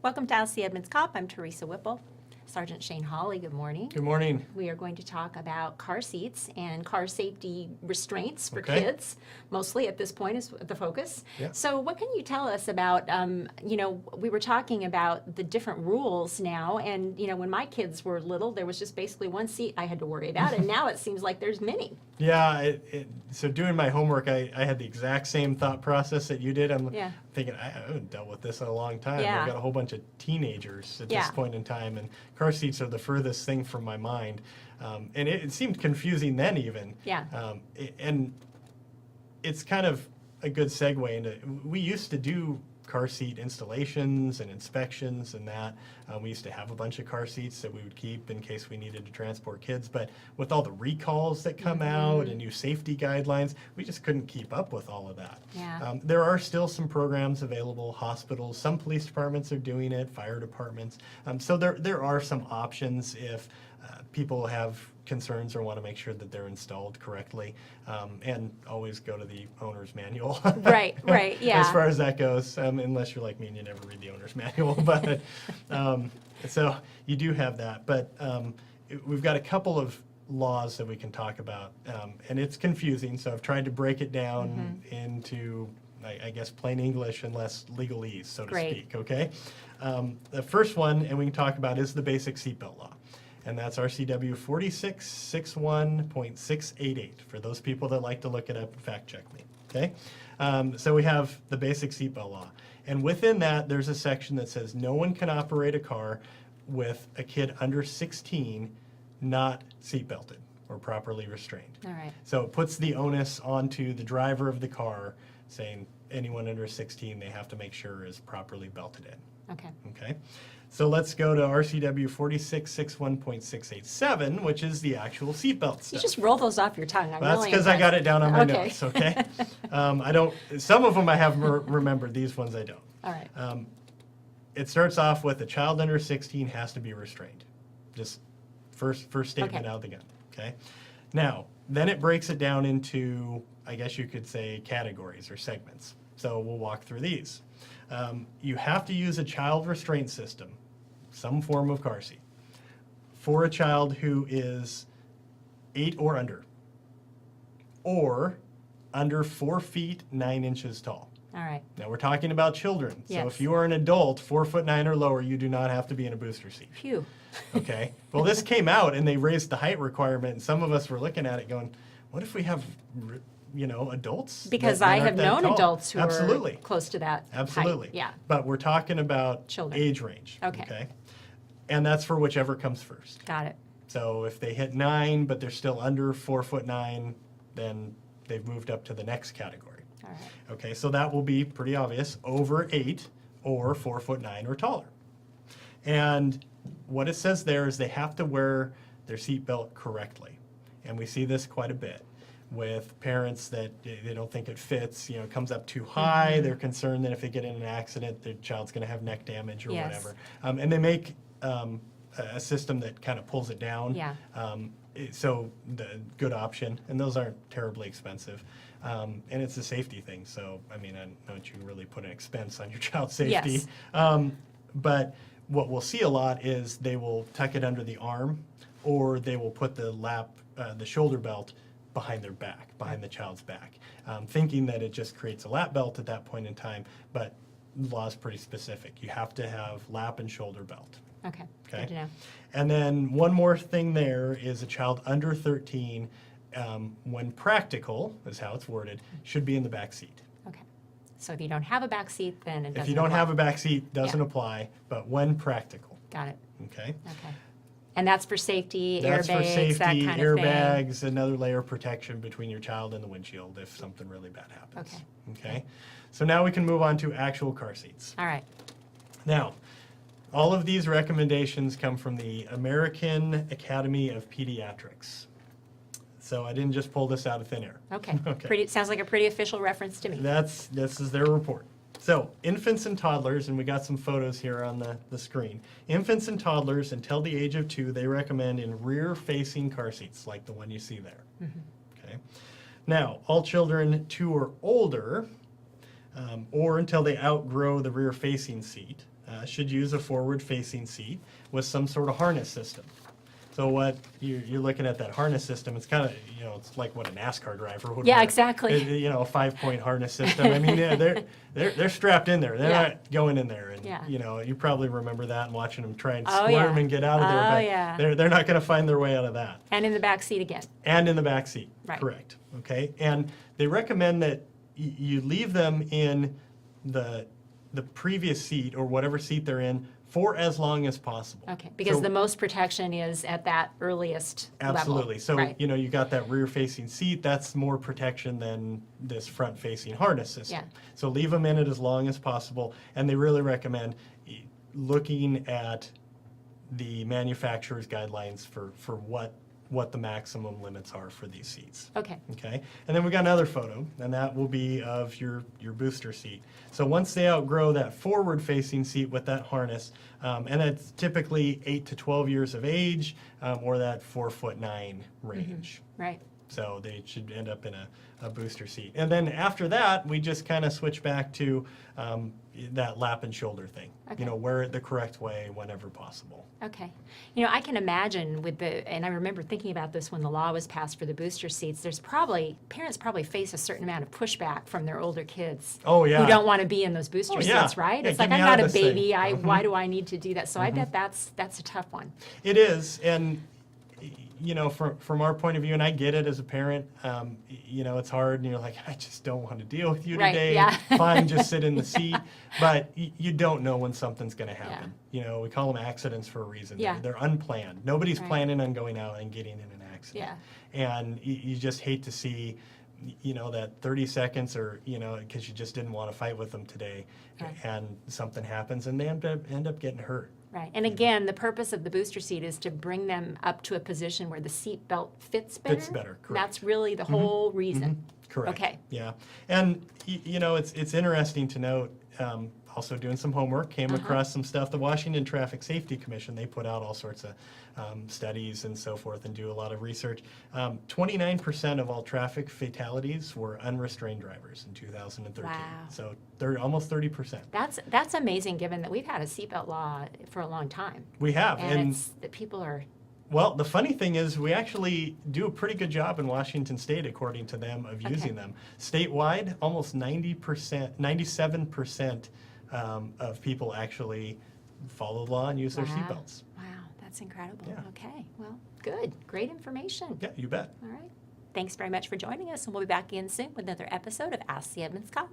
Welcome to the Edmonds Cop. I'm Teresa Whipple. Sergeant Shane Hawley, good morning. Good morning. We are going to talk about car seats and car safety restraints for Okay. kids. Mostly at this point is the focus. Yeah. So what can you tell us about, we were talking about the different rules now, and, when my kids were little, there was just basically one seat I had to worry about, and now it seems like there's many. Yeah, so doing my homework, I had the exact same thought process that you did. I'm Yeah. thinking, I haven't dealt with this in a long time. Yeah. I've got a whole bunch of teenagers at Yeah. this point in time, and car seats are the furthest thing from my mind. And it seemed confusing then even. Yeah. And it's kind of a good segue into, we used to do car seat installations and inspections and that. We used to have a bunch of car seats that we would keep in case we needed to transport kids. But with all the recalls that come out and new safety guidelines, we just couldn't keep up with all of that. Yeah. There are still some programs available, hospitals, some police departments are doing it, fire departments. So there are some options if people have concerns or want to make sure that they're installed correctly, and always go to the owner's manual. Right, yeah. As far as that goes, unless you're like me and you never read the owner's manual. But so you do have that. But we've got a couple of laws that we can talk about, and it's confusing. So I've tried to break it down into, I guess, plain English and less legalese, so to Great. speak. Okay. The first one, and we can talk about, is the basic seatbelt law. And that's RCW 4661.688 for those people that like to look it up and fact check me. Okay, so we have the basic seatbelt law, and within that there's a section that says no one can operate a car with a kid under 16 not seatbelted or properly restrained. All right. So it puts the onus onto the driver of the car, saying anyone under 16 they have to make sure is properly belted in. Okay. Okay, so let's go to RCW 4661.687, which is the actual seatbelt You stuff. just roll those off your tongue. I'm That's really because I got it down on my Okay. notes, okay? I don't, some of them I have remembered, these ones I don't. All right. It starts off with a child under 16 has to be restrained. Just first statement Okay. out of the gun, okay? Now, then it breaks it down into, I guess you could say, categories or segments. So we'll walk through these. You have to use a child restraint system, some form of car seat, for a child who is 8 or under 4 feet 9 inches tall. All right. Now we're talking about children. So Yes. if you are an adult, 4'9" or lower, you do not have to be in a booster seat. Phew. Okay. Well, this came out and they raised the height requirement, and some of us were looking at it going, what if we have, adults? Because that I aren't have that known tall? adults who Absolutely. are close to that Absolutely. height. Yeah. But we're talking about Children. age range. Okay. And that's for whichever comes first. Got it. So if they hit 9, but they're still under 4'9", then they've moved up to the next category. All right. Okay, so that will be pretty obvious, over 8 or 4'9" or taller. And what it says there is they have to wear their seatbelt correctly. And we see this quite a bit with parents that they don't think it fits, it comes up too high, they're concerned that if they get in an accident, their child's gonna have neck damage or Yes. whatever. And they make a system that kind of pulls it down. Yeah. So the good option, and those aren't terribly expensive. And it's a safety thing, so I don't know that you can really put an expense on your child's safety. Yes. But what we'll see a lot is they will tuck it under the arm, or they will put the shoulder belt behind their back, behind the child's back, thinking that it just creates a lap belt at that point in time, but the law is pretty specific. You have to have lap and shoulder belt. Okay. Okay. Good to know. And then one more thing there is a child under 13, when practical, is how it's worded, should be in the back seat. Okay. So if you don't have a back seat, then it doesn't If you don't apply. have a back seat, doesn't Yeah. apply, but when practical, Got it. okay? Okay. And that's for safety, That's airbags, for safety, that kind of thing. airbags, another layer of protection between your child and the windshield if something really bad happens. Okay. Okay? So now we can move on to actual car seats. All right. Now, all of these recommendations come from the American Academy of Pediatrics. So I didn't just pull this out of thin air. Okay. Okay. Sounds like a pretty official reference to me. This is their report. So infants and toddlers, and we got some photos here on the screen. Infants and toddlers until the age of 2, they recommend in rear-facing car seats, like the one you see there. Okay. Now, all children 2 or older, or until they outgrow the rear-facing seat, should use a forward-facing seat with some sort of harness system. So what you're looking at that harness system, it's kind of, it's like what a NASCAR driver would Yeah, wear. exactly. A 5-point harness system. I mean, they're strapped in there. They're Yeah. not going in there. And, Yeah. you probably remember that and watching them try and Oh, squirm yeah. and get out of there. Oh, But yeah. they're not going to find their way out of that. And in the back seat again. And in the back seat. Right. Correct. Okay. And they recommend that you leave them in the previous seat or whatever seat they're in for as long as possible. Okay, because So- the most protection is at that earliest Absolutely. level. So, Right. you got that rear-facing seat. That's more protection than this front-facing harness system. Yeah. So leave them in it as long as possible. And they really recommend looking at the manufacturer's guidelines for what the maximum limits are for these seats. Okay. Okay, and then we got another photo, and that will be of your booster seat. So once they outgrow that forward-facing seat with that harness, and it's typically 8 to 12 years of age, or that 4'9" range. Right. So they should end up in a booster seat. And then after that, we just kind of switch back to that lap and shoulder thing. Okay. Wear it the correct way whenever possible. Okay. I can imagine and I remember thinking about this when the law was passed for the booster seats, parents probably face a certain amount of pushback from their older kids. Oh, yeah. Who don't want to be in those booster Oh, yeah. seats, right? Yeah, It's get like, me I'm out not of a this thing. baby, why do I need to do that? So I bet that's a tough one. It is, and from our point of view, and I get it as a parent, it's hard, and you're like, I just don't want to deal with you Right, today. yeah. Fine, just sit in the seat. But you don't know when something's going to happen. We call them accidents for a reason. Yeah. They're unplanned. Nobody's Right. planning on going out and getting in an accident. Yeah. And you just hate to see, that 30 seconds or, because you just didn't want to fight with them today, Right. and something happens and they end up getting hurt. Right. And again, the purpose of the booster seat is to bring them up to a position where the seat belt fits better. Fits better, correct. That's really the whole reason. Correct. Okay. Yeah, and it's interesting to note. Also doing some homework, came across some stuff. The Washington Traffic Safety Commission, they put out all sorts of studies and so forth, and do a lot of research. 29% of all traffic fatalities were unrestrained drivers in 2013. Wow. So almost 30%. That's amazing, given that we've had a seatbelt law for a long time. We have, And it's that people are. Well, the funny thing is we actually do a pretty good job in Washington State, according to them, of using them. Statewide, almost 90%, 97% of people actually follow the law and use their seatbelts. Wow, that's incredible. Yeah. Okay, well, good. Great information. Yeah, you bet. All right. Thanks very much for joining us, and we'll be back again soon with another episode of Ask the Edmonds Cop.